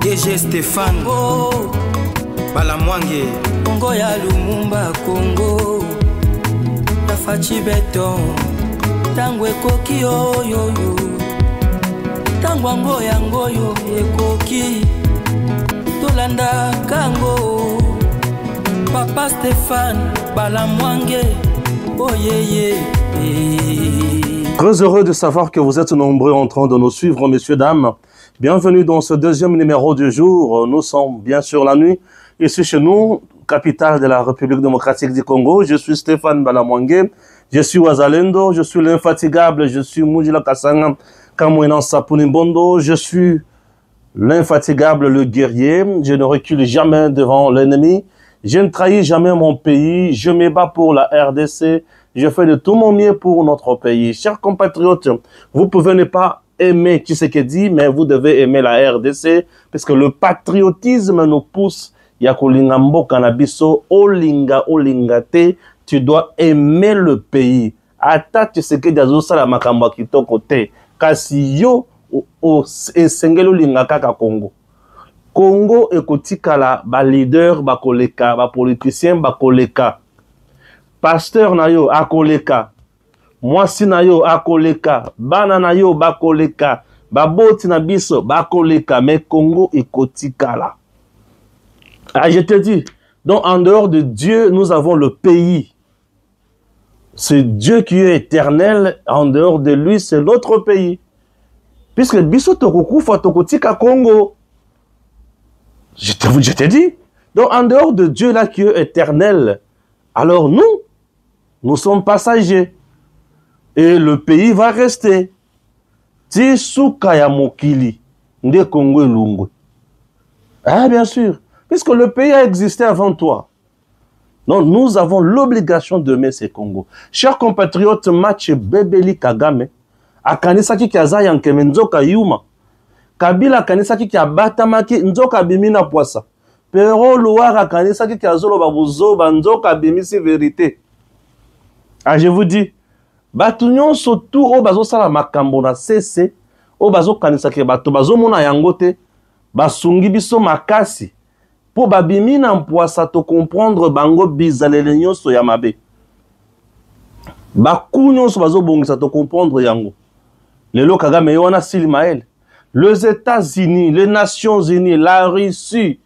DG Stéphane Balamwange Congo ya Lumumba Congo Tafachi Beton Tangwe koki oyoyo Tangwango yangoyo ekoki Tolanda kango Papa Stéphane Balamwange Oh yeah. Très heureux de savoir que vous êtes nombreux en train de nous suivre, messieurs, dames. Bienvenue dans ce deuxième numéro du jour. Nous sommes bien sûr la nuit, ici chez nous, capitale de la République démocratique du Congo. Je suis Stéphane Balamwange, je suis Wazalendo, je suis l'infatigable, je suis Mujila Kasanga Kamouenan Sapunibondo, je suis l'infatigable, le guerrier. Je ne recule jamais devant l'ennemi. Je ne trahis jamais mon pays. Je me bats pour la RDC. Je fais de tout mon mieux pour notre pays. Chers compatriotes, vous pouvez ne pas aimer Tshisekedi, mais vous devez aimer la RDC, parce que le patriotisme nous pousse. Yakolinga mboka na biso, olinga te, tu dois aimer le pays. Ata Tshisekedi azosala makambo kitoko te, kasi yo esengeli olinga kaka Congo. Congo ekotikala ba leader bakoleka, ba politicien bakoleka. Pasteur na yo akoleka, mwasi na yo akoleka, bana na yo bakoleka, baboti na biso bakoleka, mais Congo ekotikala. Ah, je te dis, donc en dehors de Dieu, nous avons le pays. C'est Dieu qui est éternel, en dehors de lui, c'est notre pays. Puisque biso tokokufa tokotika Congo. Je te dis. Donc en dehors de Dieu là qui est éternel, alors nous sommes passagers. Et le pays va rester. Tisuka ya mokili, nde Congo elungwe. Ah, bien sûr. Puisque le pays a existé avant toi. Donc, nous avons l'obligation d'aimer ces Congo. Chers compatriotes, match Bebeli Kagame, akanisaki kiaza yankeme nzoka yuma. Kabila akanisaki kia batamaki nzoka bimina poisa. Pero Loire akanisaki kiazolo babuzo banzoka bimisi vérité. Ah, je vous dis, batunyon surtout au bazo sala makambo na cesse, au bazo kanisaki bato bazo mona yangote, basungi biso makasi. Pour babimina mpoisa to comprendre bango bizalele nyonso ya mabe. Baku nyonso bazo bongisa to comprendre yango. Lelo Kagame yona Silimael. Les États-Unis, les Nations Unies, la Russie,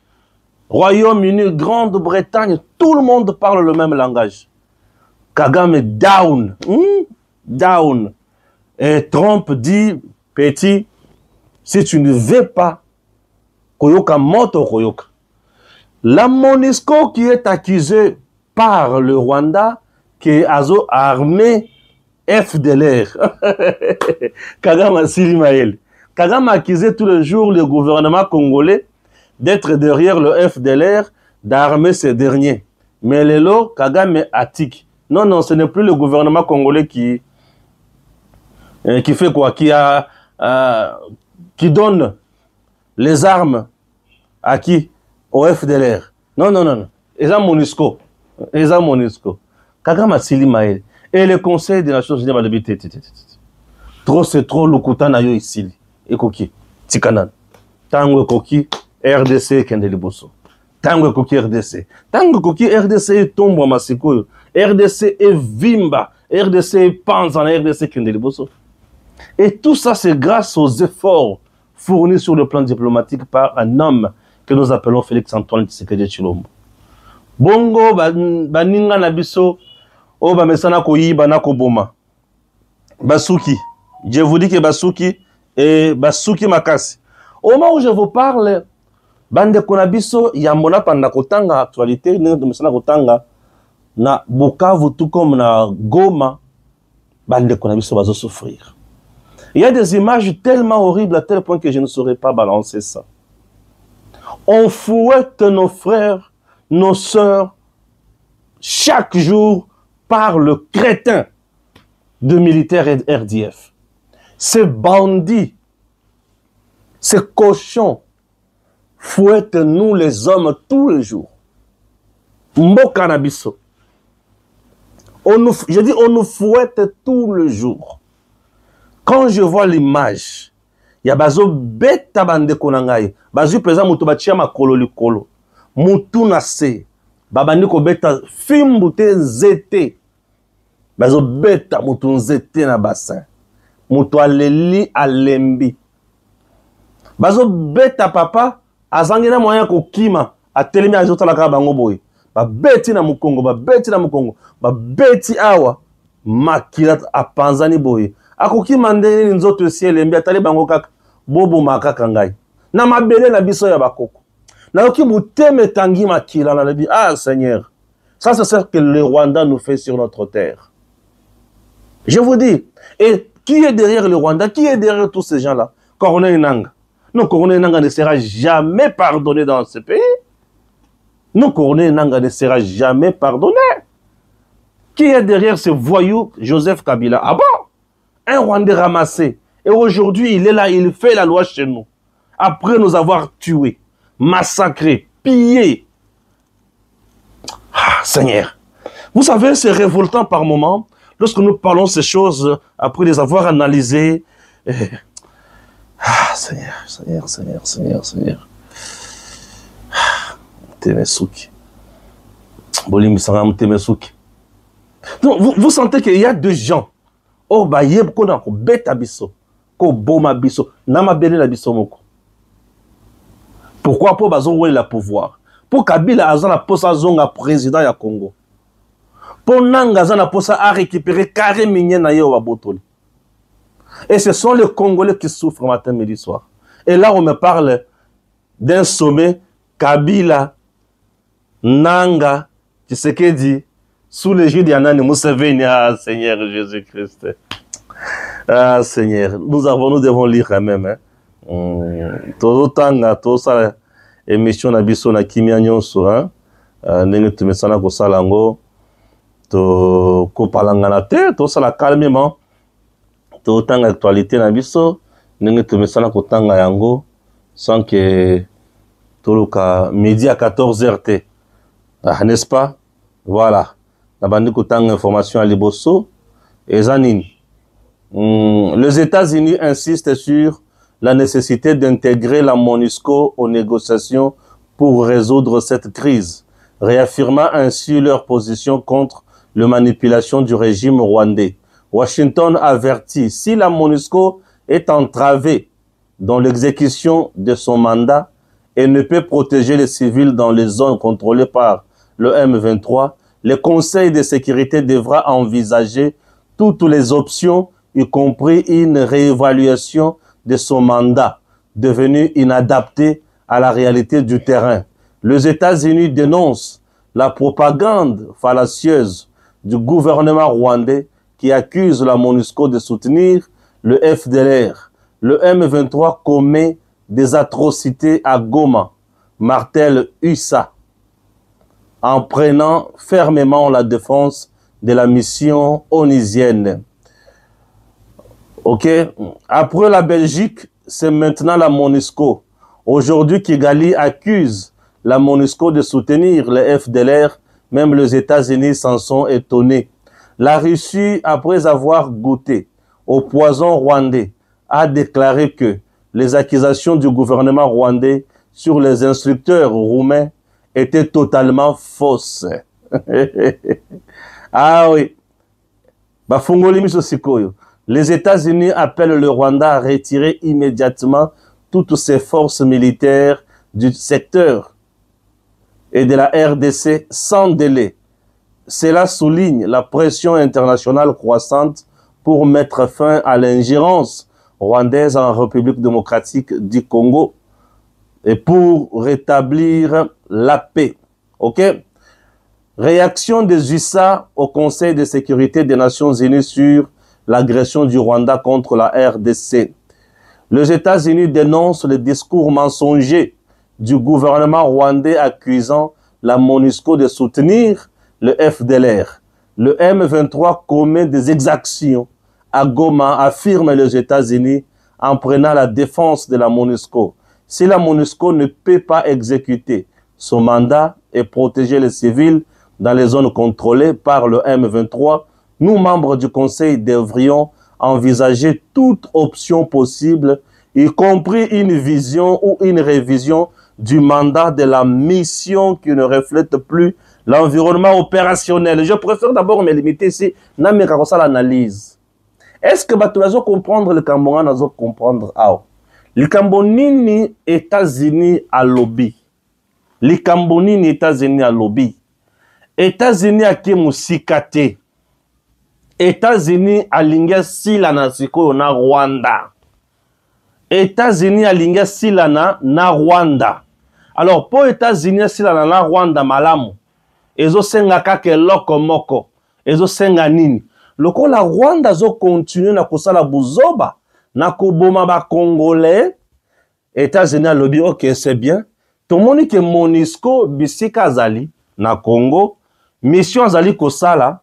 Royaume-Uni, Grande-Bretagne, tout le monde parle le même langage. Kagame down. Down. Et Trump dit, petit, si tu ne veux pas, koyoka moto koyoka. La MONUSCO qui est accusée par le Rwanda, qui est armée FDLR. Kagame Silimael. Kagame accusait tous les jours le gouvernement congolais d'être derrière le FDLR, d'armer ces derniers. Mais les lots, Kagame attique. Non, ce n'est plus le gouvernement congolais qui fait quoi? Qui donne les armes à qui? Au FDLR. Non. Ils ont MONUSCO. Kagame Silimael. Et le Conseil des Nations Unies va débuter. Trop, c'est trop, Lukuta na yo ici. Ekoki, Tikanan. Tango Koki, RDC Kendeliboso. Tango Koki RDC. Tango Koki RDC tombe à Masiko. RDC est Vimba. RDC est Panzan, RDC Kendeliboso. Et tout ça, c'est grâce aux efforts fournis sur le plan diplomatique par un homme que nous appelons Félix-Antoine Tshisekedi Tshilombo. Bongo, baninga nabiso, o bamesana koyiba na koboma. Basuki. Je vous dis que Basuki, et Basuki Makasi. Au moment où je vous parle, Bande Konabiso, Yamona Pandakotanga, actualité, Kotanga, na Bukavu, tout comme na Goma, Bande Konabiso va souffrir. Il y a des images tellement horribles à tel point que je ne saurais pas balancer ça. On fouette nos frères, nos sœurs, chaque jour par le crétin de militaires et RDF. Ces bandits, ces cochons, fouettent nous les hommes tous les jours. Mboka na biso. Je dis on nous fouette tous les jours. Quand je vois l'image, ya bazo beta bandeko na ngai bazwi peza mutu batia makolo likolo mutu na se babandi kobeta fimbu te nzete bazo beta mutu nzete na bassin mutu aleli alembi bazo beta papa azangi na moyen kokima atelemi azotalaka bango boye babeti na mukongo babeti awa makila apanzani boye akokima ndenge nzoto esi elembi atali bango kaka boboma kaka ngai na mabele na biso ya bakoko nayoki motema etangi makila na lebi ah Seigneur, ça c'est ce que le Rwanda nous fait sur notre terre. Je vous dis, et qui est derrière le Rwanda, qui est derrière tous ces gens-là? Corneille Nangaa. Non, Corneille Nangaa ne sera jamais pardonné dans ce pays. Non, Corneille Nangaa ne sera jamais pardonné. Qui est derrière ce voyou Joseph Kabila? Ah bon? Un Rwandais ramassé. Et aujourd'hui, il est là, il fait la loi chez nous. Après nous avoir tués, massacrés, pillés. Ah, Seigneur. Vous savez, c'est révoltant par moments, lorsque nous parlons ces choses, après les avoir analysées. Ah, Seigneur. Temesuki. Donc, vous sentez qu'il y a deux gens. Oh, bah, yeb kona ko beta biso, ko boma biso, nama bele la biso moko. Pourquoi pour bazo wele la pouvoir? Pour Kabila azana posa zonga président ya Congo. Pour Nanga azana posa a récupérer carré minier na yo wa botoli. Et ce sont les Congolais qui souffrent matin, midi, soir. Et là, on me parle d'un sommet Kabila, Nanga, Tshisekedi, sous l'égide d'Yanani Museveni. Ah, Seigneur Jésus-Christ. Ah, Seigneur. Nous devons lire quand même. Tout tanga, tout ça, émission na biso na kimia nyonso, hein. Nenge tumesana ko salango, to ko palangana te, to sala calmement. Tout tanga actualité na biso, nenge tumesana ko tanga yango, sans que tout le cas midi à 14h t. Ah, n'est-ce pas? Voilà. La bande kutang information à Liboso et Zanini. Les États-Unis insistent sur la nécessité d'intégrer la MONUSCO aux négociations pour résoudre cette crise, réaffirmant ainsi leur position contre la manipulation du régime rwandais. Washington avertit, si la MONUSCO est entravée dans l'exécution de son mandat et ne peut protéger les civils dans les zones contrôlées par le M23, le Conseil de sécurité devra envisager toutes les options, y compris une réévaluation de son mandat, devenu inadapté à la réalité du terrain. Les États-Unis dénoncent la propagande fallacieuse du gouvernement rwandais qui accuse la MONUSCO de soutenir le FDLR. Le M23 commet des atrocités à Goma, martèle USA, en prenant fermement la défense de la mission onusienne. Ok? Après la Belgique, c'est maintenant la MONUSCO. Aujourd'hui, Kigali accuse la MONUSCO de soutenir les FDLR. Même les États-Unis s'en sont étonnés. La Russie, après avoir goûté au poison rwandais, a déclaré que les accusations du gouvernement rwandais sur les instructeurs roumains étaient totalement fausses. Ah oui. Les États-Unis appellent le Rwanda à retirer immédiatement toutes ses forces militaires du secteur et de la RDC sans délai. Cela souligne la pression internationale croissante pour mettre fin à l'ingérence rwandaise en République démocratique du Congo et pour rétablir la paix. Ok? Réaction des USA au Conseil de sécurité des Nations Unies sur l'agression du Rwanda contre la RDC. Les États-Unis dénoncent le discours mensonger du gouvernement rwandais accusant la MONUSCO de soutenir le FDLR. Le M23 commet des exactions à Goma, affirment les États-Unis en prenant la défense de la MONUSCO. Si la MONUSCO ne peut pas exécuter son mandat et protéger les civils dans les zones contrôlées par le M23, nous, membres du Conseil, devrions envisager toute option possible y compris une vision ou une révision du mandat de la mission qui ne reflète plus l'environnement opérationnel. Je préfère d'abord me limiter ici, na me kako sala analyse. Est-ce que bato bazo comprendre le Cambodge nazo comprendre awa? Le Cambodge États-Unis à lobby. Le Cambodge États-Unis à lobby. États-Unis à Kemusikate. États-Unis à linga silana siko na Rwanda. États-Unis à linga silana na Rwanda. Alors pour États-Unis silana na Rwanda malamu. Ezo senga kake loko moko. Ezo senga nini. Loko la Rwanda zo continue na kosala buzoba. Na koboma ba Congolais. États-Unis à lobby, ok, c'est bien. Tout le monde que Monisco bisika zali na Congo. Mission zali kosala.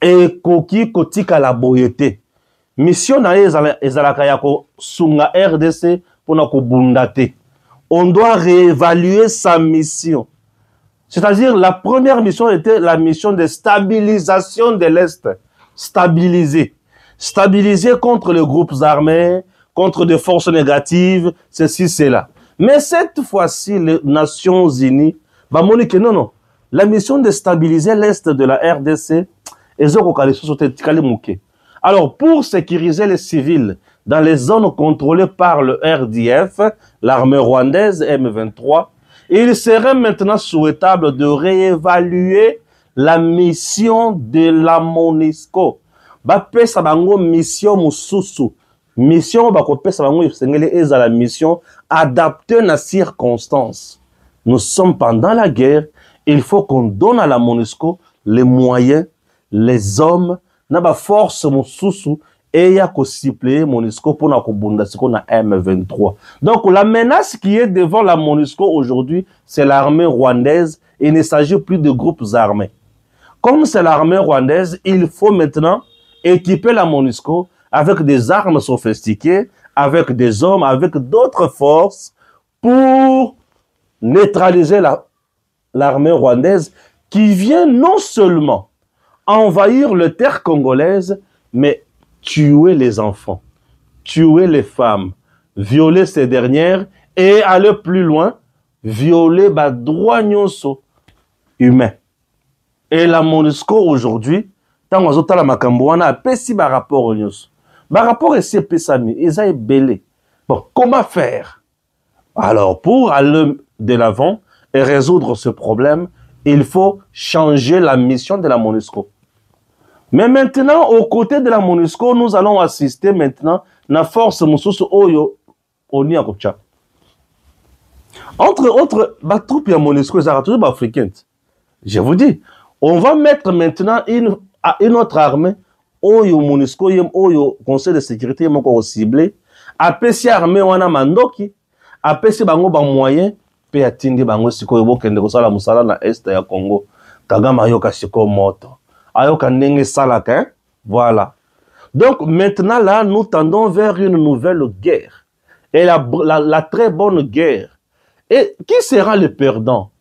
Et koki kotika la boyete. Mission na ezalaka ya ko sunga RDC pour na ko bundate. On doit réévaluer sa mission. C'est-à-dire la première mission était la mission de stabilisation de l'Est. Stabiliser. Stabiliser contre les groupes armés, contre des forces négatives, ceci, cela. Mais cette fois-ci, les Nations Unies, bah monique non. La mission de stabiliser l'Est de la RDC, alors, pour sécuriser les civils dans les zones contrôlées par le RDF, l'armée rwandaise M23, il serait maintenant souhaitable de réévaluer la mission de la MONUSCO. Bapesa bango mission mususu. Mission bakopesa bango sengele eza la mission adaptée aux circonstances. Nous sommes pendant la guerre, il faut qu'on donne à la MONUSCO les moyens, les hommes, na force mususu et ya ko suppléer MONUSCO pour na ko bunda siko na M23. Donc la menace qui est devant la MONUSCO aujourd'hui, c'est l'armée rwandaise et il ne s'agit plus de groupes armés. Comme c'est l'armée rwandaise, il faut maintenant équiper la MONUSCO avec des armes sophistiquées, avec des hommes, avec d'autres forces pour neutraliser l'armée rwandaise qui vient non seulement envahir les terres congolaises, mais tuer les enfants, tuer les femmes, violer ces dernières et aller plus loin, violer les droits humains. Et la MONUSCO aujourd'hui, tant que vous avez makambo wana apesi ba rapport nyonso. Ba rapport est pesami, ils ont belé. Bon, comment faire? Alors pour aller de l'avant et résoudre ce problème, il faut changer la mission de la MONUSCO. Mais maintenant, aux côtés de la MONUSCO, nous allons assister maintenant à la force Moussousou Oyo Oni Akocha. Entre autres, les troupes de la MONUSCO, ils sont toujours africaines. Je vous dis, on va mettre maintenant une autre armée, Oyo MONUSCO, Oyo Conseil de sécurité, encore ciblé, à PC armée, on a mandoki, à PC bango ban moyen, pe atindi bango siko yobo kende kosala musala na est ya Congo. Kagame ayoka siko moto. Ayoka ndenge salaka, voilà. Donc maintenant là, nous tendons vers une nouvelle guerre. Et la très bonne guerre. Et qui sera le perdant?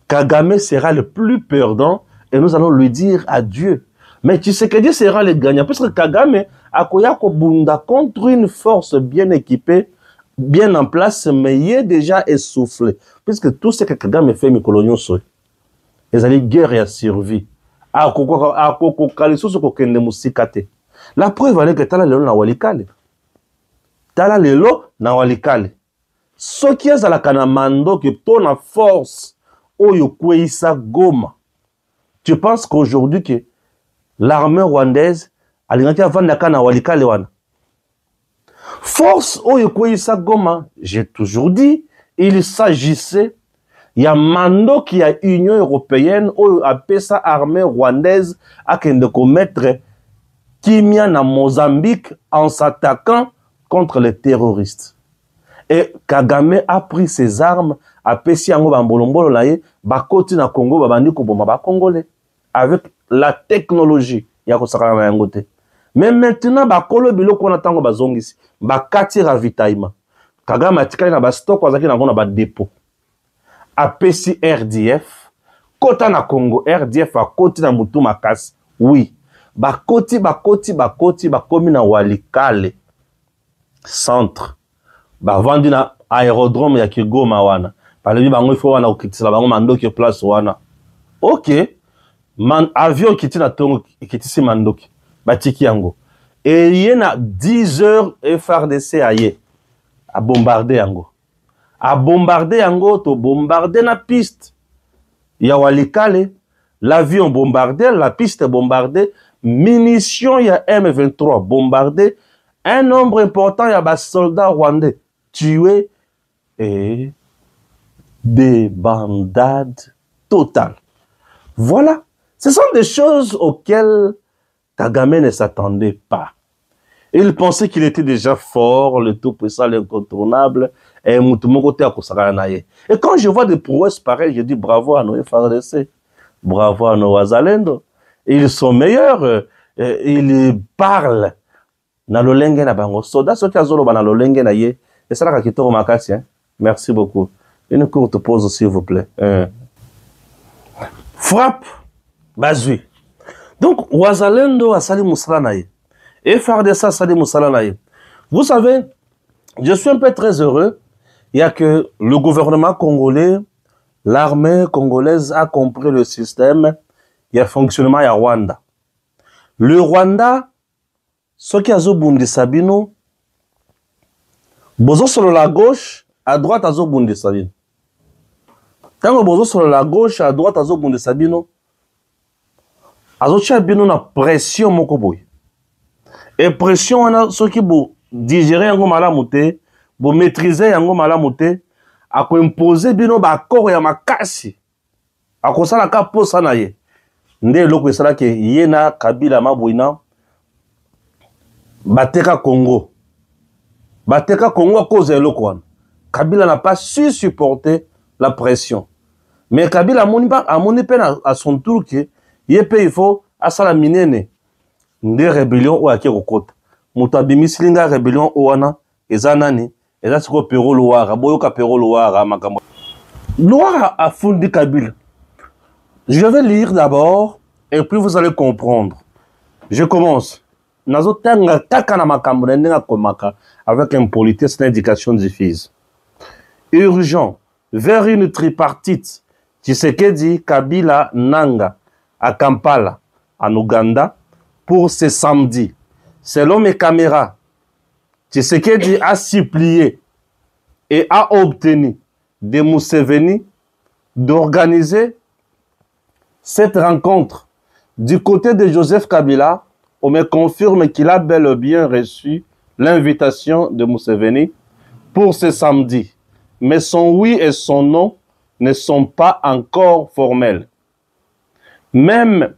Kagame sera le plus perdant et nous allons lui dire adieu. Mais tu sais que Dieu sera le gagnant. Parce que Kagame a bunda contre une force bien équipée, bien en place, mais il est déjà essoufflé. Puisque tout ce que Kagame fait, mes coloniaux sont. Ils allaient guerre et survie. La preuve est que Tala Lelo na walikale. Tala Lelo na walikale. Ce qui est à la Kanamando qui tourne en force, Oyo Kweisa Goma. Tu penses qu'aujourd'hui que l'armée rwandaise a na walikale wana. Force Oyo Kweisa Goma, j'ai toujours dit, il s'agissait il y a mando qui a Union européenne ou a pesa armée rwandaise à de commettre Kimia na Mozambique en s'attaquant contre les terroristes. Et Kagame a pris ses armes à pesi ango bambolombolo laye bakoti na Congo babandi ko bomba ba congolais avec la technologie ya ko sakana na yangote. Mais maintenant bakolo biloko na tango bazongisi bakati ravitaillement. Kagame atikali na ba stock wazaki na ngona ba dépôt. APC RDF, kota na Congo, RDF a koti na mutu makasi. Oui. Bakoti, bakomi na walikale. centre bavandi na aérodrome ya Kigoma wana balobi bango ifo wana okitisa bango mandoki place wana. Ok, avion kiti na tongo kitisi mandoki batiki yango et ye na 10 heures FRDC aye a bombarder yango, a bombarder yango, to bombarder na piste ya Walikale, l'avion bombardé, la piste bombardée, munitions ya M23 bombardé, un nombre important ya bas soldats rwandais tués et des bandades totales. Voilà, ce sont des choses auxquelles Kagame ne s'attendait pas. Il pensait qu'il était déjà fort, le tout-puissant, l'incontournable, et quand je vois des prouesses pareilles, je dis bravo à nos FARDC, bravo à nos Wazalendo. Ils sont meilleurs, ils parlent. Na lolenge na bango soda soki azoloba na lolenge na ye esalaka kitoko makasi. Merci beaucoup. Une courte pause s'il vous plaît. Frappe bazui. Donc Wazalendo asali musala na ye. Et FARDC asali musala na ye. Vous savez, je suis un peu très heureux. Il y a que le gouvernement congolais, l'armée congolaise a compris le système. Il y a fonctionnement à Rwanda. Le Rwanda, ce qui a zobundi sabino, bozo sur la gauche, à droite à zobundi sabino. Quand bozo sur la gauche, à droite à zobundi sabino, azocha bino na pression mokoboy. Et pression on a ce qui bo digérer yango malamu te, bo maîtriser yango malamu te, ako imposer bino ba accord ya makasi. Ako sala ka posa na ye. Nde loko esala ke yena Kabila maboina bateka Congo. Bateka Congo à cause de loko. Kabila n'a pas su supporter la pression. Mais Kabila a moni peine à son tour que yepe il faut à sala minene. Nde rébellion ou ake kokota. Muto abimisilinga rébellion owana ezanani eza siko Pero Loara boyoka Pero Loara makambo. Loara a fundi Kabila. Je vais lire d'abord et puis vous allez comprendre. Je commence. Nazotanga takana makambo nenga komaka avec impolitesse et indication diffuse. Urgent vers une tripartite. Tshisekedi, Kabila, Nanga à Kampala en Ouganda pour ce samedi. Selon mes caméras, Tshisekedi a supplié et a obtenu de Museveni d'organiser cette rencontre. Du côté de Joseph Kabila, on me confirme qu'il a bel et bien reçu l'invitation de Museveni pour ce samedi. Mais son oui et son non ne sont pas encore formels. Même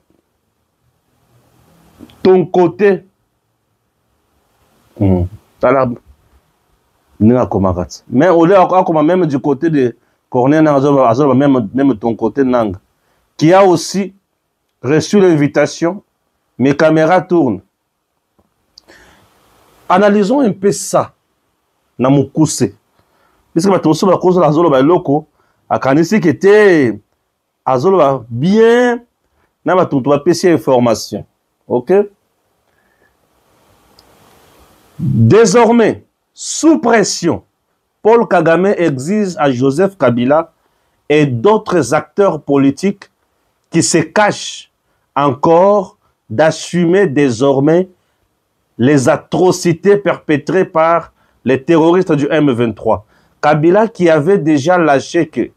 ton côté, mais même du côté de Corneille, même ton côté Nang, qui a aussi reçu l'invitation, mes caméras tournent. Analysons un peu ça. Namukuse. Parce que tu as cause de la zone loko, à Kanisi qui était à zone bien, n'a tu as PC information. Ok? Désormais, sous pression, Paul Kagame exige à Joseph Kabila et d'autres acteurs politiques qui se cachent encore d'assumer désormais les atrocités perpétrées par les terroristes du M23. Kabila qui avait déjà lâché que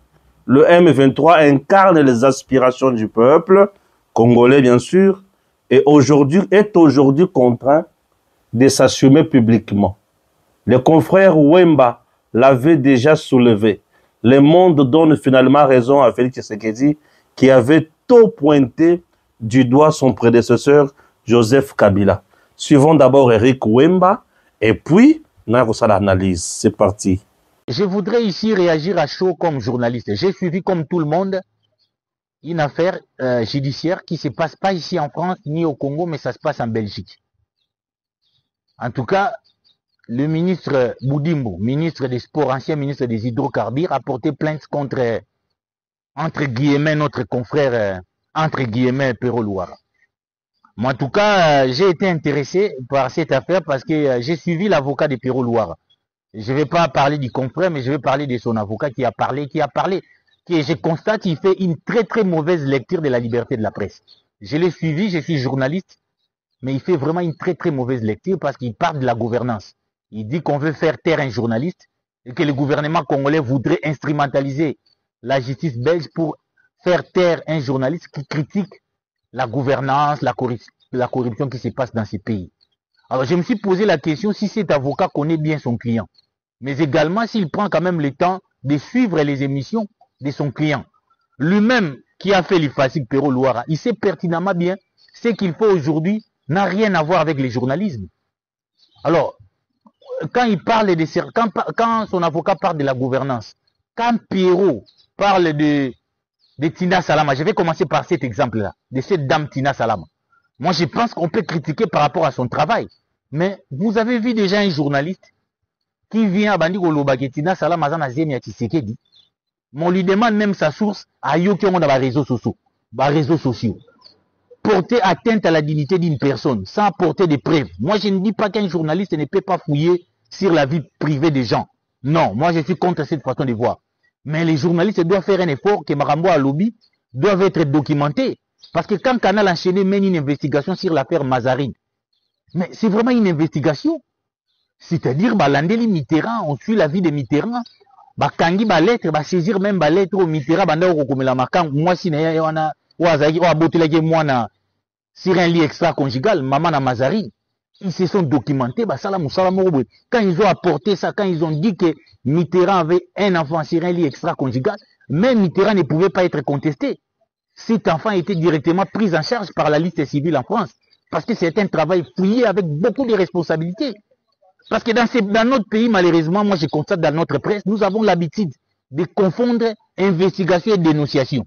le M23 incarne les aspirations du peuple, congolais bien sûr, et est aujourd'hui contraint de s'assumer publiquement. Les confrères Wemba l'avaient déjà soulevé. Le monde donne finalement raison à Félix Tshisekedi qui avait tôt pointé du doigt son prédécesseur Joseph Kabila. Suivons d'abord Eric Wemba et puis Narosa l'analyse. C'est parti. Je voudrais ici réagir à chaud comme journaliste. J'ai suivi comme tout le monde une affaire judiciaire qui ne se passe pas ici en France ni au Congo, mais ça se passe en Belgique. En tout cas, le ministre Boudimbo, ministre des Sports, ancien ministre des Hydrocarbures, a porté plainte contre, entre guillemets, notre confrère, entre guillemets, Pero Loara. Moi, en tout cas, j'ai été intéressé par cette affaire parce que j'ai suivi l'avocat de Pero Luara. Je ne vais pas parler du confrère, mais je vais parler de son avocat qui a parlé, qui je constate qu'il fait une très très mauvaise lecture de la liberté de la presse. Je l'ai suivi, je suis journaliste, mais il fait vraiment une très très mauvaise lecture parce qu'il parle de la gouvernance. Il dit qu'on veut faire taire un journaliste et que le gouvernement congolais voudrait instrumentaliser la justice belge pour faire taire un journaliste qui critique la gouvernance, la corruption qui se passe dans ces pays. Alors je me suis posé la question si cet avocat connaît bien son client, mais également s'il prend quand même le temps de suivre les émissions de son client. Lui-même qui a fait l'IFASIC Pero Luara, il sait pertinemment bien ce qu'il faut aujourd'hui n'a rien à voir avec le journalisme. Alors, quand il parle quand son avocat parle de la gouvernance, quand Pero parle de Tina Salama, je vais commencer par cet exemple-là, de cette dame Tina Salama. Moi, je pense qu'on peut critiquer par rapport à son travail. Mais vous avez vu déjà un journaliste qui vient à Bandi Kolobake Tina Salama Zana Zemia Tshisekedi. On lui demande même sa source à Yoki on a réseaux sociaux. Porter atteinte à la dignité d'une personne sans apporter des preuves. Moi, je ne dis pas qu'un journaliste ne peut pas fouiller sur la vie privée des gens. Non, moi, je suis contre cette façon de voir. Mais les journalistes doivent faire un effort que Marambo a lobby doivent être documentés. Parce que quand Canal Enchaîné mène une investigation sur l'affaire Mazarine, mais c'est vraiment une investigation. C'est-à-dire, Landeli Mitterrand, on suit la vie de Mitterrand. Kangi lettre, saisir même lettre au Mitterrand, comme la marquant, moi si on a sur un lit extra-conjugal, maman na Mazarine. Ils se sont documentés, quand ils ont apporté ça, quand ils ont dit que Mitterrand avait un enfant sur un lit extra-conjugal, même Mitterrand ne pouvait pas être contesté. Cet enfant était directement pris en charge par la liste civile en France. Parce que c'est un travail fouillé avec beaucoup de responsabilités. Parce que dans notre pays, malheureusement, moi je constate dans notre presse, nous avons l'habitude de confondre investigation et dénonciation.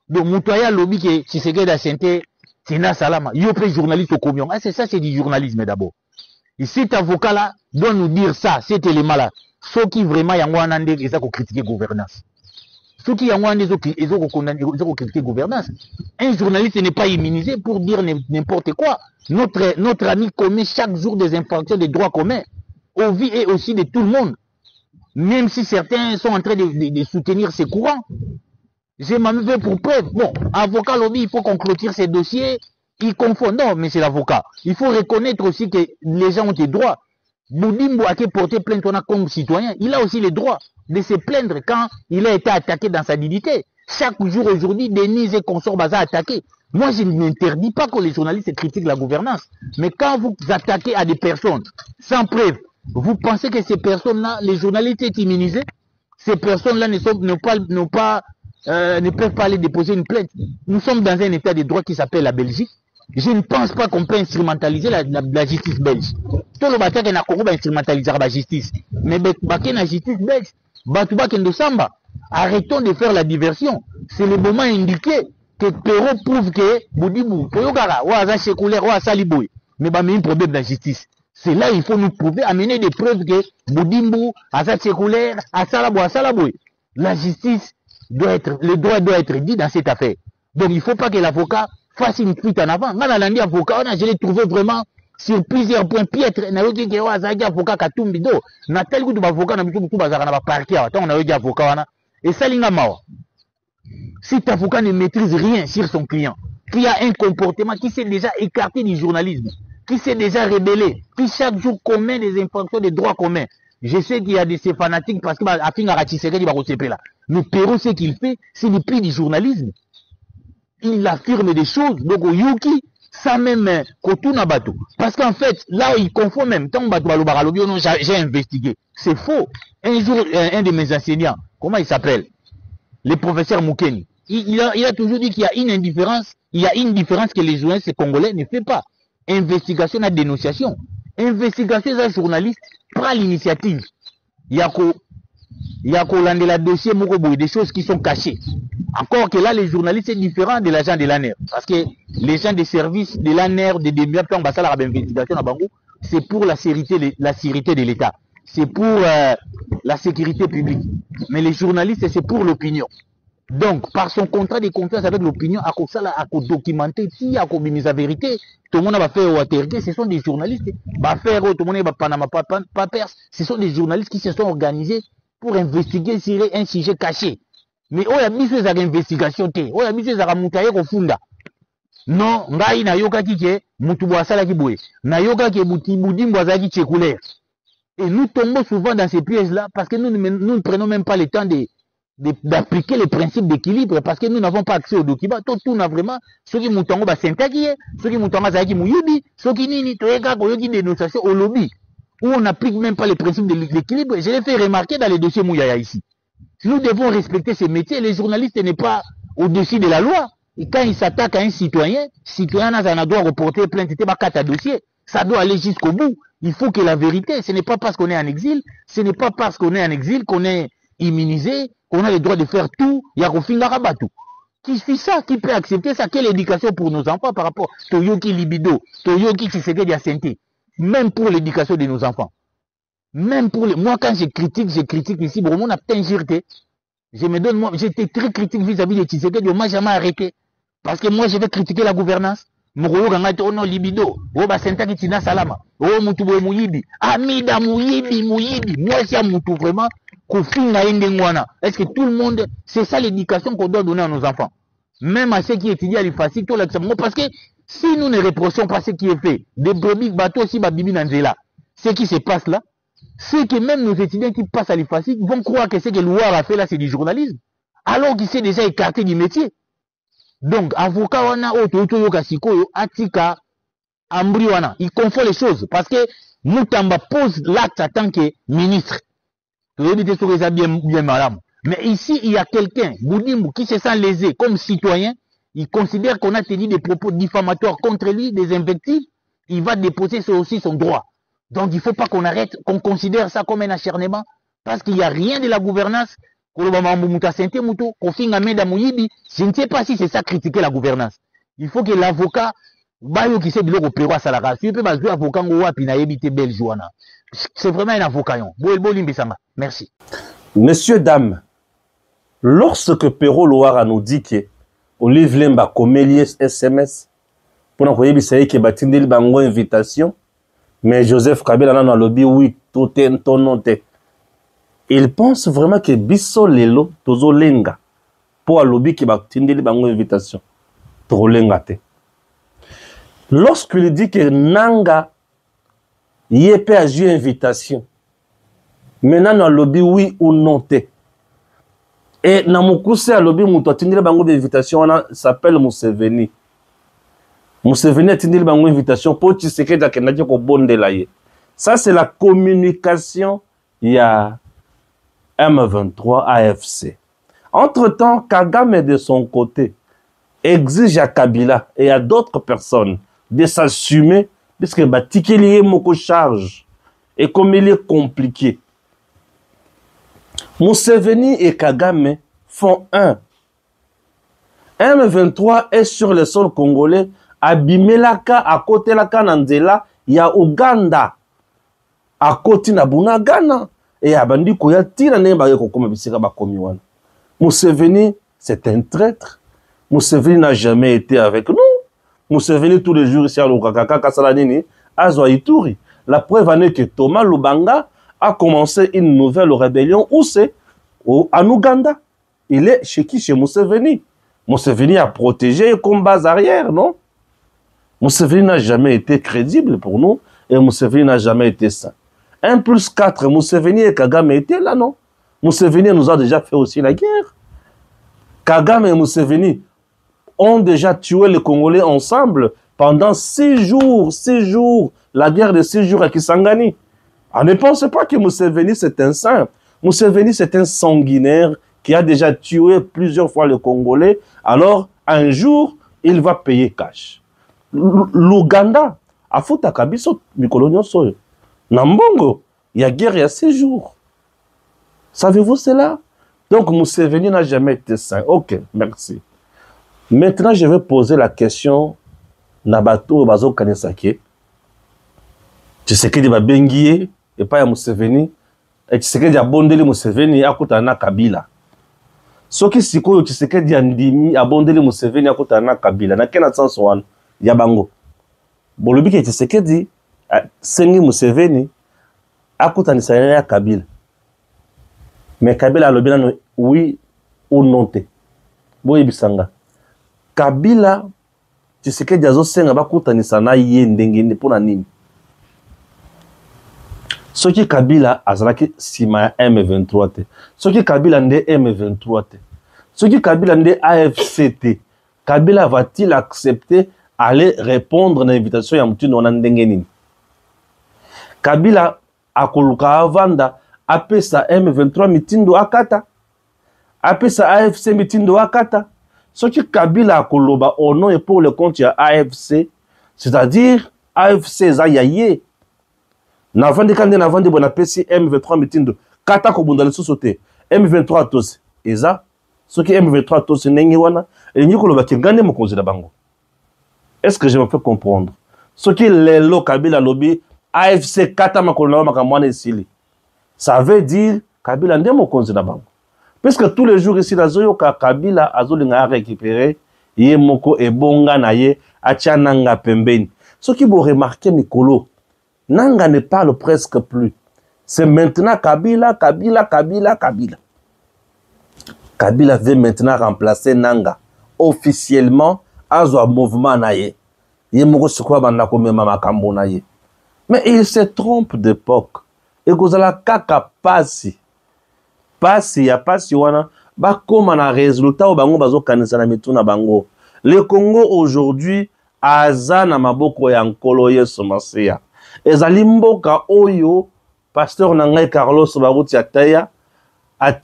Donc, Moutoya lobby que Tshisekedi a senté Tina Salama, Yopé journaliste au comion. Ah, c'est ça, c'est du journalisme d'abord. Et cet avocat-là doit nous dire ça, cet élément-là. Ce qui vraiment y a un ils ont critiqué gouvernance. Ceux qui ont critiqué gouvernance. Un journaliste n'est pas immunisé pour dire n'importe quoi. Notre ami commet chaque jour des infractions de droits communs, aux vies et aussi de tout le monde. Même si certains sont en train de soutenir ces courants. J'ai même fait pour preuve. Bon, avocat lobby, il faut qu'on clôture ces dossiers. Il confond. Non, mais c'est l'avocat. Il faut reconnaître aussi que les gens ont des droits. Boudimbo a porté plainte comme citoyen. Il a aussi le droit de se plaindre quand il a été attaqué dans sa dignité. Chaque jour aujourd'hui, Denise et consorts bazar attaqués. Moi, je n'interdis pas que les journalistes critiquent la gouvernance. Mais quand vous attaquez à des personnes sans preuve, vous pensez que ces personnes-là, les journalistes sont immunisés? Ces personnes-là ne peuvent pas aller déposer une plainte. Nous sommes dans un état de droit qui s'appelle la Belgique. Je ne pense pas qu'on peut instrumentaliser la justice belge. Tout le bataille qui n'a pas instrumentaliser la justice. Mais la justice belge, Samba. Arrêtons de faire la diversion. C'est le moment indiqué que Pero prouve que Boudibou, Poyogara, Ouaza Chekoulé, Ouaza Saliboui. Mais il y a un problème de la justice. C'est là il faut nous prouver, amener des preuves que Boudimbo, Asa Chekoulé, Asalaboui. La justice le droit doit être dit dans cette affaire. Donc il ne faut pas que l'avocat fasse une fuite en avant. Moi, dans l'avocat, je l'ai trouvé vraiment sur plusieurs points piètres. On a dit que avocat Katumbido, na tel goût d'avocat, on a dit que parquet, on a dit avocat, et ça, si cet avocat ne maîtrise rien sur son client, qui a un comportement qui s'est déjà écarté du journalisme, qui s'est déjà rébellé, qui chaque jour commet des infractions de droits communs. Je sais qu'il y a des fanatiques parce que mais Pero, ce qu'il fait, c'est le prix du journalisme. Il affirme des choses, donc au Yuki, ça même Kotuna Bato. Parce qu'en fait, là, il confond même. Tant j'ai investigué. C'est faux. Un jour, un de mes enseignants, comment il s'appelle? Le professeur Moukeni. Il a toujours dit qu'il y a une indifférence. Il y a une différence que les journalistes congolais ne font pas. Investigation à dénonciation. Investigation d'un journaliste prend l'initiative. Il y a la dossier Mokoboui, des choses qui sont cachées. Encore que là, les journalistes, c'est différent de l'agent de l'ANER. Parce que les gens des services de l'ANER, des c'est pour la sécurité de l'État. C'est pour la sécurité publique. Mais les journalistes, c'est pour l'opinion. Donc, par son contrat de confiance avec l'opinion, à documenter, si à la vérité, tout le monde va faire Watergate, ce sont des journalistes, va faire tout le monde va Panama Papers, ce sont des journalistes qui se sont organisés pour investiguer sur un sujet caché. Mais oh, il y a mis ces investigations, oh, il y a mis ces aramoutaye au funda. Non, ngai na yoka kike, mutubu asala kiboué. Na yoka ke boutimboudi mbouazaki tchekoulère. Et nous tombons souvent dans ces pièges-là parce que nous ne prenons même pas le temps d'appliquer les principes d'équilibre parce que nous n'avons pas accès aux documents. Tout n'a vraiment, ceux qui moutongo ba sentaki, ceux qui moutongo zaki mouyubi, ceux qui nini, toyeka koyoki dénonciation au lobby, où on n'applique même pas les principes d'équilibre. Je l'ai fait remarquer dans les dossiers Mouyaya ici. Nous devons respecter ces métiers. Les journalistes n'est pas au-dessus de la loi. Et quand ils s'attaquent à un citoyen doit reporter plainte, dossier. Ça doit aller jusqu'au bout. Il faut que la vérité, ce n'est pas parce qu'on est en exil, ce n'est pas parce qu'on est en exil qu'on est immunisé, qu'on a le droit de faire tout, qui fait ça, qui peut accepter ça, quelle éducation pour nos enfants par rapport à Toyoki Libido, Toyoki Tshisekedi Asante, même pour l'éducation de nos enfants. Même pour les... Moi, quand je critique ici, bon, on a t'injurté. Je me donne, moi, j'étais très critique vis-à-vis de Tshisekedi, on m'a jamais arrêté. Parce que moi, je vais critiquer la gouvernance. Mokolo gangate ono libido, o ba sentaki tina salama, o mutu boye muyibi, amida muyibi, moi c'est mutu vraiment, kofinga endengwana. Est-ce que tout le monde, c'est ça l'éducation qu'on doit donner à nos enfants? Même à ceux qui étudient à l'IFASIC, tout l'examen. Parce que si nous ne reprochons pas ce qui est fait, des brebis bateaux aussi, babibi nanzela, ce qui se passe là, c'est que même nos étudiants qui passent à l'IFASIC vont croire que ce que Louar a fait là, c'est du journalisme, alors qu'il s'est déjà écarté du métier. Donc, avocat wana oto yoka sikoyo atika ambri wana, il confond les choses parce que Moutamba pose l'acte en tant que ministre. Bien madame. Mais ici, il y a quelqu'un, Boudimou, qui se sent lésé comme citoyen, il considère qu'on a tenu des propos diffamatoires contre lui, des invectives, il va déposer aussi son droit. Donc, il ne faut pas qu'on arrête, qu'on considère ça comme un acharnement, parce qu'il n'y a rien de la gouvernance. Je ne sais pas si c'est ça critiquer la gouvernance. Il faut que l'avocat, c'est vraiment un avocat. Merci. Messieurs, dames, lorsque Perrault Loara nous dit que Olivier Lemba commet SMS pour nous dire qu'il y a une invitation, mais Joseph Kabila dans le lobby, oui, tout est noté. Il pense vraiment que Bisso Lelo, Tozo Lenga, pour un lobby qui va tenir une invitation. Tozo Lenga te. Lorsqu'il dit que Nanga, y est à jouer invitation, maintenant dans le lobby, oui ou non te. Et dans mon coussin à lobby, mon tenir une invitation, on s'appelle Museveni. Museveni a tenu une invitation pour que tu sais que tu as bon délayer. Ça, c'est la communication. Il y a M23 AFC. Entre-temps, Kagame de son côté exige à Kabila et à d'autres personnes de s'assumer puisque il y a beaucoup de charges et comme il est compliqué. Museveni et Kagame font un. M23 est sur le sol congolais, Abimelaka à côté la Kananzela, il y a Ouganda à côté na Bunagana. Et Abandi Koya tira nemba yeko koma bisika ba komi wana. Museveni, c'est un traître. Museveni n'a jamais été avec nous. Museveni tous les jours ici à Lukakaka Kasalanini, à Zwaituri. La preuve en est que Thomas Lubanga a commencé une nouvelle rébellion où c'est en Ouganda. Il est chez qui? Chez Museveni. Museveni a protégé comme base arrière, non? Museveni n'a jamais été crédible pour nous et Museveni n'a jamais été sain. 1 plus 4, Museveni et Kagame étaient là, non? Museveni nous a déjà fait aussi la guerre. Kagame et Museveni ont déjà tué les Congolais ensemble pendant 6 jours. 6 jours, la guerre de 6 jours à Kisangani. On ne pense pas que Museveni c'est un saint. Museveni c'est un sanguinaire qui a déjà tué plusieurs fois les Congolais. Alors, un jour, il va payer cash. L'Ouganda, a foutu Kabiso, Mikolonio Soyo. Nambongo, il y a guerre il y a 6 jours. Savez-vous cela? Donc Museveni n'a jamais été saint. Ok, merci. Maintenant, je vais poser la question Nabato Bazo Kanesake. Tu sais qu'il y a Benguié et pas à Museveni. Et tu sais qu'il y a Bondeli Museveni à Koutana Kabila. soki sikoyo Tshisekedi andimi abondeli Museveni akota na Kabila na kena sens wana ya bango bolobi ke Tshisekedi sengi Museveni akota ni sayana ya Kabila mais Kabila alobi nano oui ou non te boye bisanga Kabila Tshisekedi azosenga bakota ni sana ye ndenge mpona nini soki Kabila azalaki sima ya M23 te soki Kabila nde M23 te soki Kabila nde AFC te Kabila va-t-il accepter aller répondre à l'invitation ya mutu na ndenge nini Kabila akoluka avanda apesa M23 mitindo akata apesa AFC mitindo akata soki Kabila akoloba au nom et pour le compte ya AFC c'est-à-dire AFC za yaye Navandi kande navandi bona pesi M23 mitindo kata ko bundale sosote M23 tosi eza soki M23 tosi nengi wana elingi koloba kengane mokonzi na bango. Est-ce que je me fais comprendre? Soki lelo Kabila lobi AFC kata makolo na makamwana esili. Ça veut dire Kabila nde mokonzi na bango. Parce que tous les jours ici la zoyo ka Kabila azolinga récupérer ye moko ebonga na ye achananga pembeni. Soki bo remarquer mikolo Nanga ne parle presque plus. C'est maintenant Kabila. Kabila veut maintenant remplacer Nanga. Officiellement, Azwa mouvement naye. Mais il se trompe d'époque. Et que la kaka pasi. Pasi ya pasi wana. Ba koma na résultat au bango bazo kanisa na mituna bango. Le Congo aujourd'hui, aza na maboko ya nkolo yesu masia. Ezali mboka oyo pasteur nangai Carlos Baruti ataya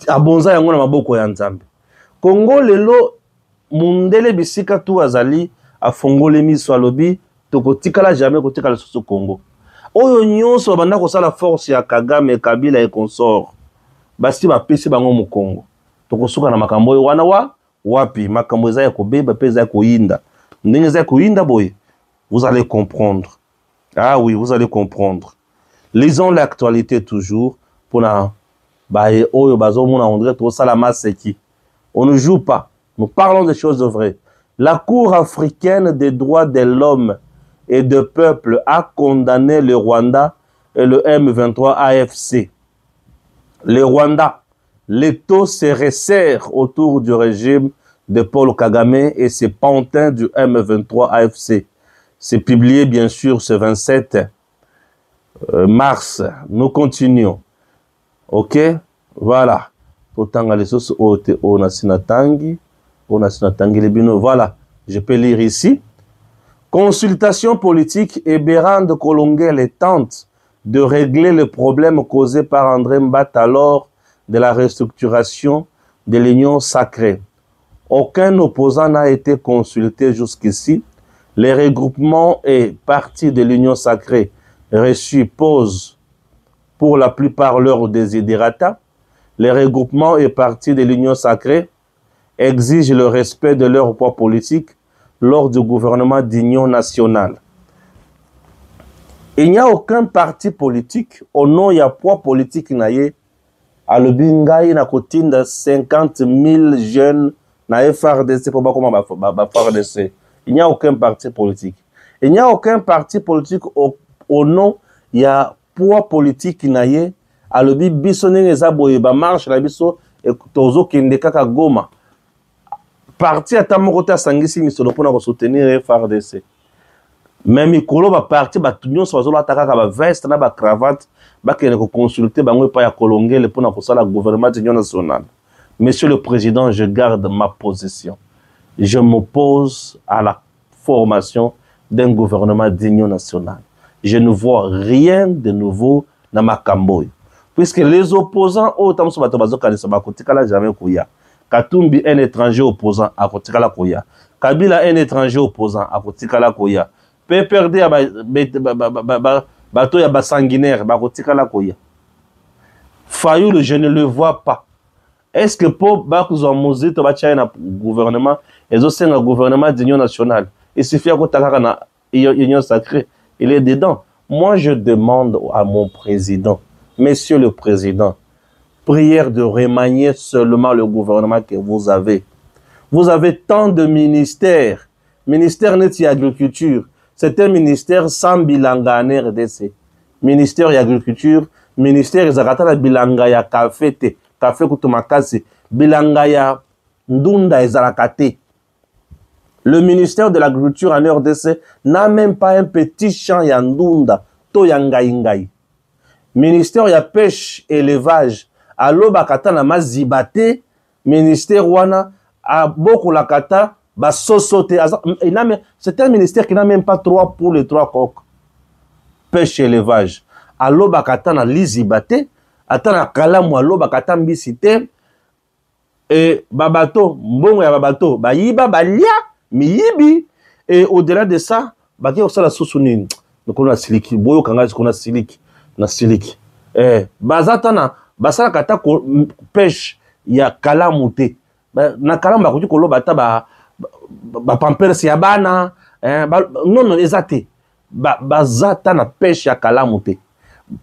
abonza yango na maboko ya Nzambe. Congo lelo mundele bisika tu azali afongole miso alobi tokotikala jamais kotikala susu Congo. Oyo nyonso banda ko sala force ya Kagame Kabila et consort. Basi ba pesi bango mu Congo. Tokosuka na makambo oyo wana wapi makambo za ya kobeba peza ya koyinda. Ndenge za koyinda boye. Vous allez comprendre. Ah oui, vous allez comprendre. Lisons l'actualité toujours pour na bae oyo bazo mona on dirait to salama seki. On ne joue pas. Nous parlons des choses vraies. La Cour africaine des droits de l'homme et des peuples a condamné le Rwanda et le M23 AFC. Le Rwanda, les taux se resserrent autour du régime de Paul Kagame et ses pantins du M23 AFC. C'est publié bien sûr ce 27 mars. Nous continuons. Ok? Voilà. Voilà. Je peux lire ici. Consultation politique et Bérande Kolongele tente de régler le problème causé par André Mbata lors de la restructuration de l'Union sacrée. Aucun opposant n'a été consulté jusqu'ici. Les regroupements et partis de l'Union sacrée reçus posent pour la plupart leurs desiderata. Les regroupements et partis de l'Union sacrée exigent le respect de leur poids politique lors du gouvernement d'union nationale. Il n'y a aucun parti politique au nom il y a poids politique naye à le bingaï na kotinda 50 000 jeunes na FRDC pour comment FRDC. Il n'y a aucun parti politique. Il n'y a aucun parti politique au nom il y a poids politique naye à le bisonné les aboye ba marche la biso et tozo kende kaka Goma. Parti à Tamorota Sangisi ni solo pour soutenir FRDC. Même mikolo ba parti ba tunyo so zo ataka ka ba veste na ba cravate ba kene ko consulter bango pa ya kolongele pour na kosala gouvernement d'union nationale. Monsieur le président, je garde ma position. Je m'oppose à la formation d'un gouvernement d'union nationale. Je ne vois rien de nouveau dans ma Camboy. Puisque les opposants autant so bato bazo kanisa ba kotikala jamais kuya. Katumbi un étranger opposant à kotikala kuya. Kabila un étranger opposant à kotikala kuya. PPRD bato ya basanguinaire ba kotikala kuya. Fayoul, je ne le vois pas. Est-ce que pour Bakouzo Mozito Bachaya na gouvernement, et aussi un gouvernement d'union nationale, il suffit à côté na union sacrée, il est dedans. Moi, je demande à mon président, Monsieur le Président, prière de remanier seulement le gouvernement que vous avez. Vous avez tant de ministères. Ministère net de l'agriculture. C'est un ministère sans bilanga en RDC. Ministère de l'agriculture, ministère de bilanga ya café te, café kutumakasi, bilanga ya ndunda ezalakate. Le ministère de l'agriculture en RDC n'a même pas un petit champ ya ndunda, to ya ngai. Ministère ya pêche et élevage, alo bakata na mazibate, ministère wana a beaucoup la kata ba sosote. C'est un ministère qui n'a même pas 3 pour les 3 coques. Pêche et élevage. Alo bakata na lizibate, atana kalamu alo bakata mbisite, et babato, mbongo ya babato, bayiba balia, miyibi, et au-delà de ça, baki osala susunini. Donc on a siliki, boyo kangaji qu'on a siliki, na siliki. Bazatana, basala kata pêche ya kalamute. Na kalamu bakuti kolo bata ba pampers ya bana, non ezate. Bazatana pêche ya kalamute.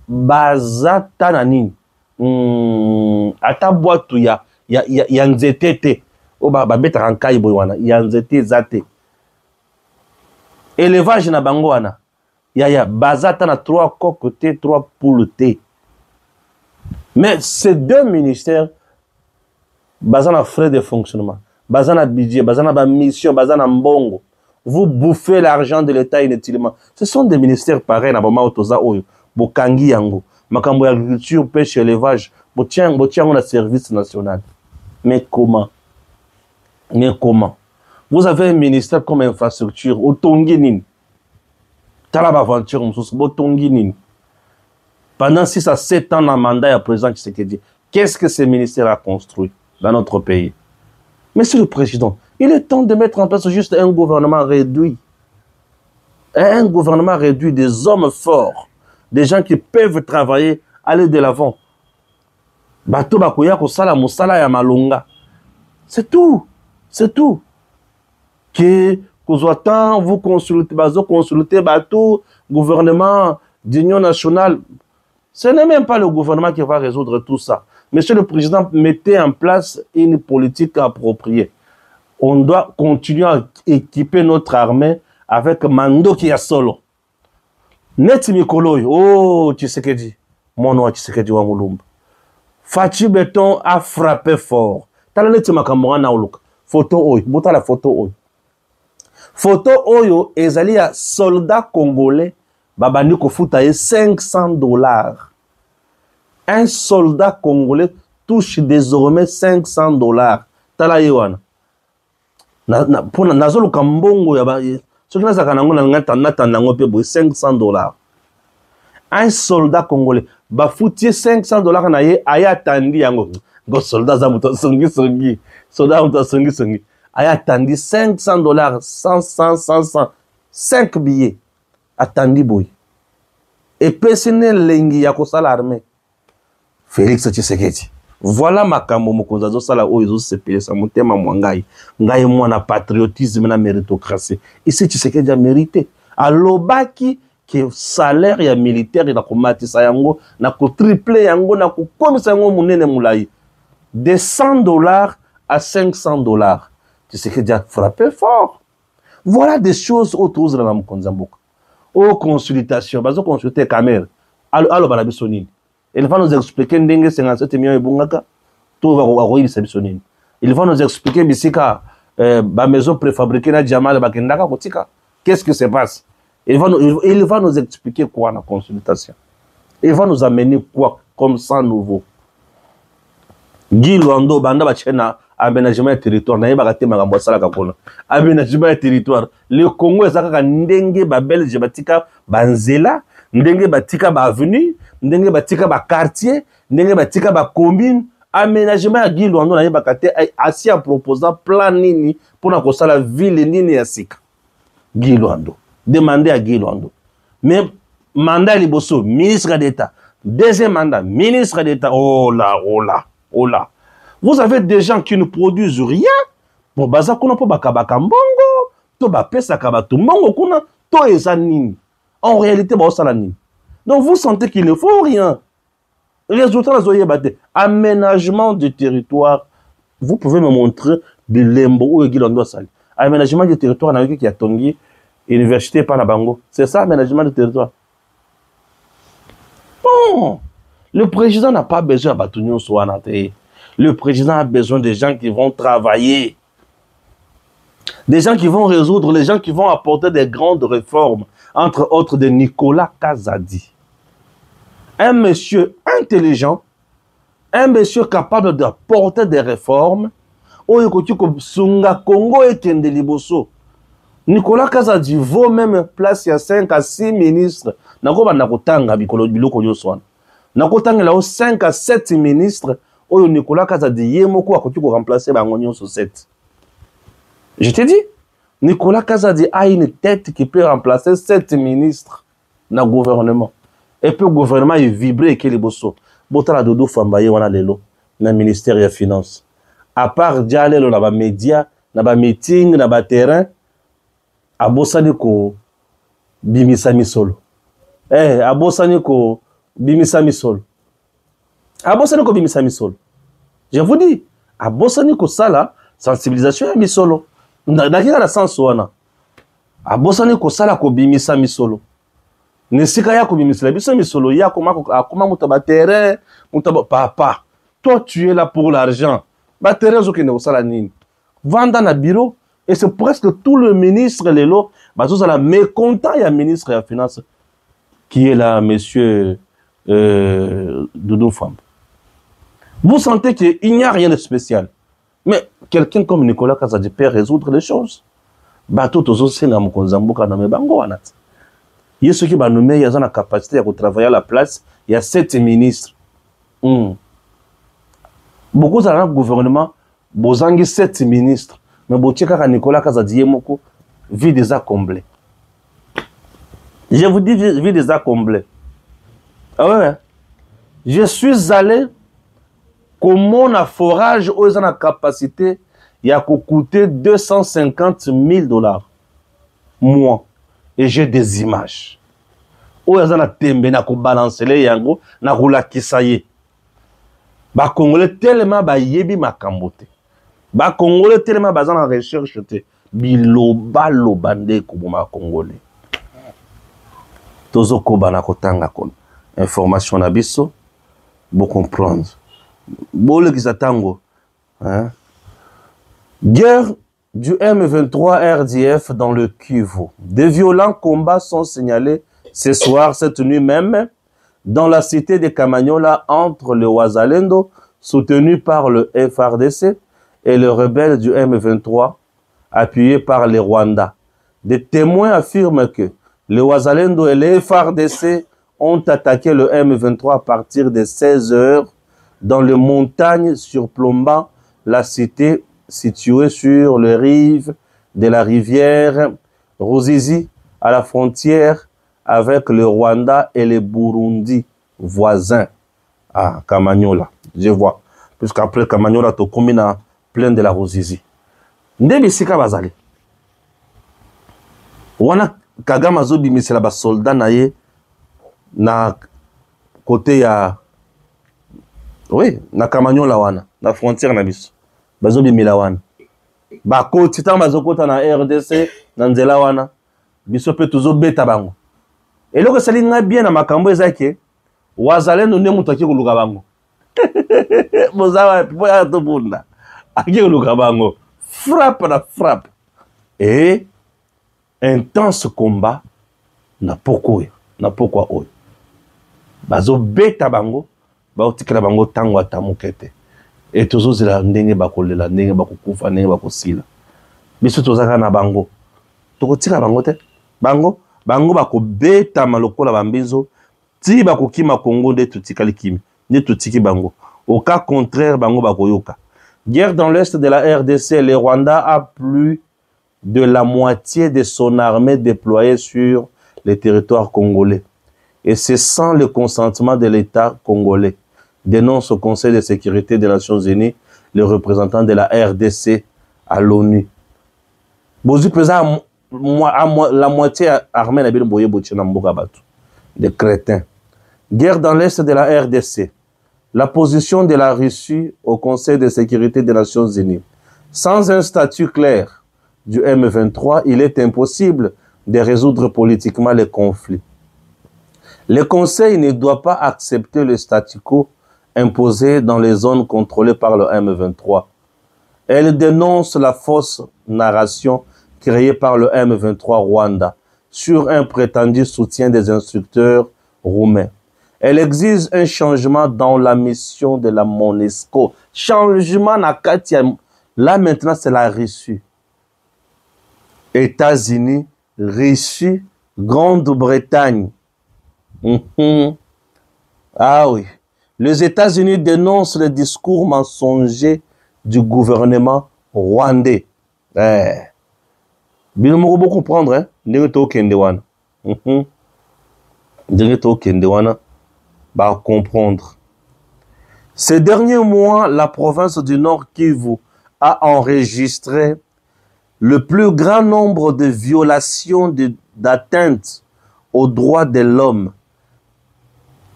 Bazatana nini? Ata boatu ya nzete te. O beta rankai boy wana, ya nzete zate. Élevage na bango wana. Ya bazata na 3 coques T, 3 poules T. Mais ces 2 ministères, bazana frais de fonctionnement, bazana budget, bazana mission, bazana mbongo. Vous bouffez l'argent de l'État inutilement. Ce sont des ministères pareils na bama otoza oyo. Bokangi yango. Makambo agriculture, pêche, élevage. Botiang on a service national. Mais comment? Vous avez un ministère comme infrastructure, otongi nini. Pendant 6 à 7 ans dans le mandat du président Tshisekedi, qu'est-ce que ce ministère a construit dans notre pays? Monsieur le Président, il est temps de mettre en place juste un gouvernement réduit. Un gouvernement réduit des hommes forts, des gens qui peuvent travailler, aller de l'avant. Bato bakoya ko sala musala ya malunga. C'est tout. C'est tout. Que vous consultez bateau, gouvernement d'union nationale. Ce n'est même pas le gouvernement qui va résoudre tout ça. Monsieur le Président, mettez en place une politique appropriée. On doit continuer à équiper notre armée avec Mando qui a solo. Net Mikoloy, oh Tshisekedi, mon nom Tshisekedi wa Mulumba. Fachi Beton a frappé fort. Tala net makambo na uluka. Photo oyo, bota la photo oyo. Photo oyo ezali ya soldat congolais babandi kofuta ye $500. Un soldat congolais touche désormais $500. Tala ye wana. Pona nazoluka mbongo ya ba soki nazaka nango na ngata nango pe boy $500. Un soldat congolais bafuti $500 na ye aya tandi yango. Go soldat za muto songi. Soldat muto songi. Aya attendu $500, 100, 5 billets. Attendu boy. Et personne lengi ya kosala armée. Félix Tshisekedi. Voilà makambo mokonza zo sala oyo se payer sa motema mwangai. Ngai mwana patriotisme na méritocratie. Ici Tshisekedi a mérité. Alobaki que salaire ya militaire na komatisa yango na ko triple yango na ko komisa yango munene mulai. De $100 à $500. Tu sais que déjà frappé fort. Voilà des choses autour de la Mkonzamboka. Aux consultations, bazo consulter Kamer. Allo balabisonine. Il va nous expliquer ndenge 57 millions ebungaka. Tout va koyi bisabisonine. Il va nous expliquer bisika ba maison préfabriquée na Jamal bakendaka kotika. Qu'est-ce qui se passe? Il va nous expliquer quoi la consultation. Il va nous amener quoi comme ça nouveau. Guy Luando banda bachena aménagement du territoire na yeba kate makambo sala kakona. Aménagement du territoire. Le Congo ezaka ndenge ba Belge batika banzela, ndenge batika ba avenue, ndenge batika ba quartier, ndenge batika ba commune. Aménagement ya Guy Luando na yeba kate asi a proposant plan nini pour na kosala ville nini ya sika. Guy Luando. Demandez à Guy Luando. Mais mandat liboso ministre d'État. Deuxième mandat ministre d'État. Oh là. Vous avez des gens qui ne produisent rien. Bon, baza kuna po bakabaka mbongo, to ba pesa kabatu mbongo kuna, to eza nini. En réalité, ba osala nini. Donc vous sentez qu'il ne faut rien. Résultat, aménagement du territoire. Vous pouvez me montrer de lembo ou de sali. Aménagement du territoire, qui a tongi, université par la Bango. C'est ça, aménagement du territoire. Bon, le président n'a pas besoin de bâtonnier Souanate. Le président a besoin des gens qui vont travailler. Des gens qui vont résoudre, les gens qui vont apporter des grandes réformes, entre autres de Nicolas Kazadi. Un monsieur intelligent, un monsieur capable d'apporter des réformes. Nicolas Kazadi vaut même place, il y a 5 à 6 ministres. Nakotanga là 5 à 7 ministres. Nicolas Kazadi yemoko a remplacer Bangonio sur 7. Je t'ai dit, Nicolas Kazadi a une tête qui peut remplacer 7 ministres dans le gouvernement. Et puis le gouvernement est vibré et les bosso. Botala Dodo Fambaye wana lelo na ministère des finances. À part diale lo na ba média, na ba meeting, na ba terrain, abosani ko bimisa misolo. Abosani ko bimisa misolo. Abosani ko bimisa misolo. Je vous dis, abosani ko sala sensibilisation ya misolo. Nakika na sens wana. Abosani ko sala ko bimisa misolo. Nesika ya ko bimisa biso misolo ya akoma mutaba terrain, mutaba papa. Toi tu es là pour l'argent. Ba terrain zo kene osala nini. Vanda na bureau et c'est presque tout le ministre lelo bazo sala mécontent ya ministre ya finance qui est là monsieur Doudou Fam. Vous sentez qu'il n'y a rien de spécial. Mais quelqu'un comme Nicolas Kazadi peut résoudre les choses. Bateau tozo senga mukonzambuka na mebango wanat. Il y a ceux qui ont la capacité de travailler à la place. Il y a 7 ministres. Beaucoup dans le gouvernement, ils ont 7 ministres. Mais Nicolas Kazadi vit déjà comblé. Je vous dis, vit déjà comblé. Ah ouais. Je suis allé, comme on a forage, ils ont la capacité, il y a coûté 250 000 $. Moi. Et j'ai des images. Où ils ont la tembe, na ko balancer les yango, na roula kisaye. Ba Congolais tellement ba yebi makambote. Ba Congolais tellement ba en recherche te. Biloba lo bande ko ma Congolais. Tozo ko bana ko tanga kon. Information na biso, bo comprendre. Bo le kisatango, hein? Guerre du M23 RDF dans le Kivu. Des violents combats sont signalés ce soir, cette nuit même, dans la cité de Kamanyola entre le Wazalendo, soutenu par le FARDC, et le rebelle du M23, appuyé par les Rwandais. Des témoins affirment que le Wazalendo et le FARDC ont attaqué le M23 à partir de 16 h dans les montagnes surplombant la cité située sur les rives de la rivière Ruzizi, à la frontière avec le Rwanda et le Burundi voisins. Ah, Kamanyola, je vois. Puisqu'après Kamanyola, tu combines plein de la Ruzizi. Ndebisika bazali. Wana Kagama Zobi misela ba soldat naye na côté ya oui, na Kamanyola wana, na frontière na biso. Bazobi milawana. Ba koti tan bazokota na RDC na nzela wana. Biso pe tuzo beta bango. Eloko sali nga bien na makambo ezake Wazalendo ne mutaki kuluka bango. Mozawa poya to bunda. Aki kuluka bango. Frappe na frappe. Et intense combat na pourquoi oyo. Bazo beta bango, ba otikela bango tango atamukete. Et toujours zela ndenge bakolela, ndenge bakokufa, ndenge bakosila. Biso tozaka na bango. Tokotika bango te. Bango bakobeta malokola bambizo. Ti bakokima Congo nde tutikali kimi. Nde tutiki bango. Au cas contraire, bango bakoyoka. Guerre dans l'est de la RDC, le Rwanda a plus de la moitié de son armée déployée sur les territoires congolais. Et c'est sans le consentement de l'État congolais, dénonce au Conseil de sécurité des Nations Unies le représentant de la RDC à l'ONU. Bozu pesa la moitié armée n'a bien boyé botina mboka batu. Des crétins. Guerre dans l'est de la RDC. la position de la Russie au Conseil de sécurité des Nations Unies. Sans un statut clair du M23, il est impossible de résoudre politiquement les conflits. Le Conseil ne doit pas accepter le statu quo imposé dans les zones contrôlées par le M23. Elle dénonce la fausse narration créée par le M23 Rwanda sur un prétendu soutien des instructeurs roumains. Elle exige un changement dans la mission de la MONUSCO. Changement na Katia. Là maintenant c'est la Russie. États-Unis, Russie, Grande-Bretagne. Ah oui. Les États-Unis dénoncent le discours mensonger du gouvernement rwandais. Bien, on va comprendre, hein? Bah, comprendre. Ces derniers mois, la province du Nord Kivu a enregistré le plus grand nombre de violations d'atteintes aux droits de l'homme.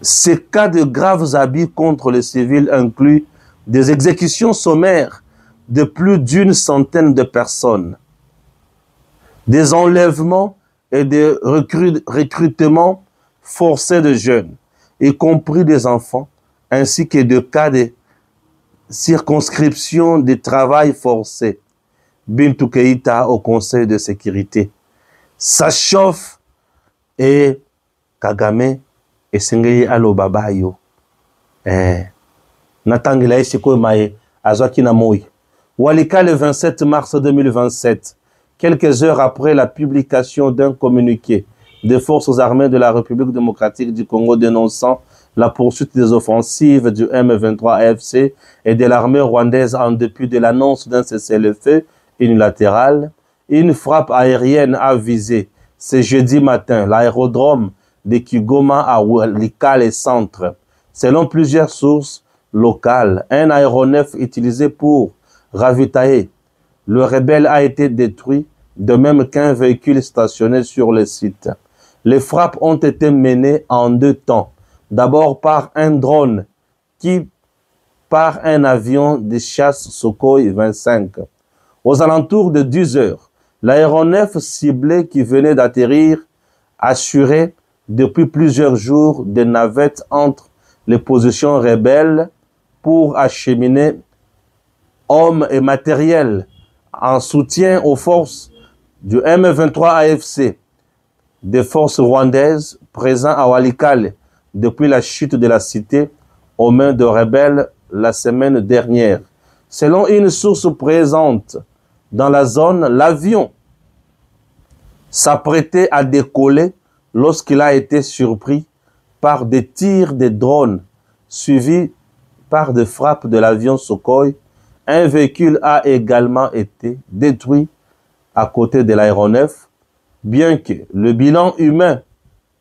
Ces cas de graves abus contre les civils incluent des exécutions sommaires de plus d'une centaine de personnes, des enlèvements et des recrutements forcés de jeunes, y compris des enfants, ainsi que de cas de circonscription de travail forcé. Bintou Keïta au Conseil de sécurité. Ça chauffe et Kagame et Sengei Alobabayo. Natangila Ishiko Mae, Azwakina Moi. Walika le 27 mars 2027, quelques heures après la publication d'un communiqué des forces armées de la République démocratique du Congo dénonçant la poursuite des offensives du M23 AFC et de l'armée rwandaise en dépit de l'annonce d'un cessez-le-feu unilatéral, une frappe aérienne a visé ce jeudi matin l'aérodrome de Kigoma à Walikale Centre. Selon plusieurs sources locales, un aéronef utilisé pour ravitailler le rebelle a été détruit, de même qu'un véhicule stationné sur le site. Les frappes ont été menées en deux temps. D'abord par un drone, puis par un avion de chasse Sukhoi 25. Aux alentours de 10 heures, l'aéronef ciblé qui venait d'atterrir assurait depuis plusieurs jours des navettes entre les positions rebelles pour acheminer hommes et matériel en soutien aux forces du M23 AFC, des forces rwandaises présentes à Walikale depuis la chute de la cité aux mains de rebelles la semaine dernière. Selon une source présente dans la zone, l'avion s'apprêtait à décoller lorsqu'il a été surpris par des tirs de drones suivis par des frappes de l'avion Sukhoi. Un véhicule a également été détruit à côté de l'aéronef. Bien que le bilan humain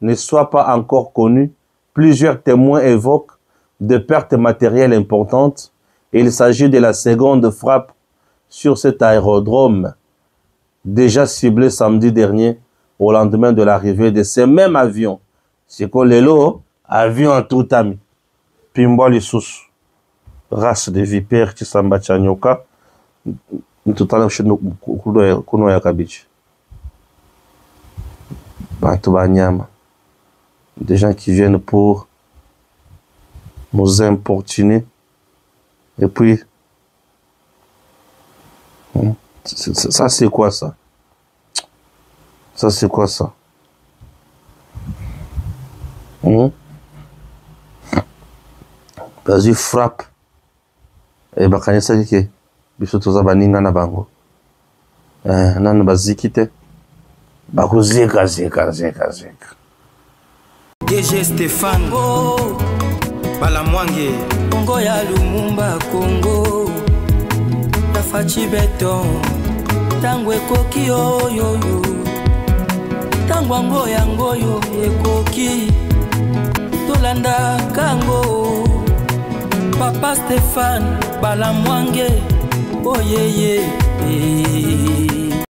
ne soit pas encore connu, plusieurs témoins évoquent des pertes matérielles importantes. Il s'agit de la seconde frappe sur cet aérodrome, déjà ciblé samedi dernier au lendemain de l'arrivée de ces mêmes avions. C'est que les lots, avions en tout ami. Pimbo les sous, race de vipères qui s'embattent chanyoka, tout à l'heure chez nous, kuno ya kabichi. Bantubanyama. Des gens qui viennent pour nous importuner. Et puis, ça c'est quoi ça? Ça c'est quoi ça? Vas-y, frappe. Et bah, quand il s'agit que, biso toza baninga na bango. Nana bazikite. Bako zeka. DG Stéphane Balamwange Congo ya Lumumba Congo Tafachi Beton Tango ekoki oyoyo Tango yangoyo ekoki Tolanda kango Papa Stéphane Balamwange Oh yeah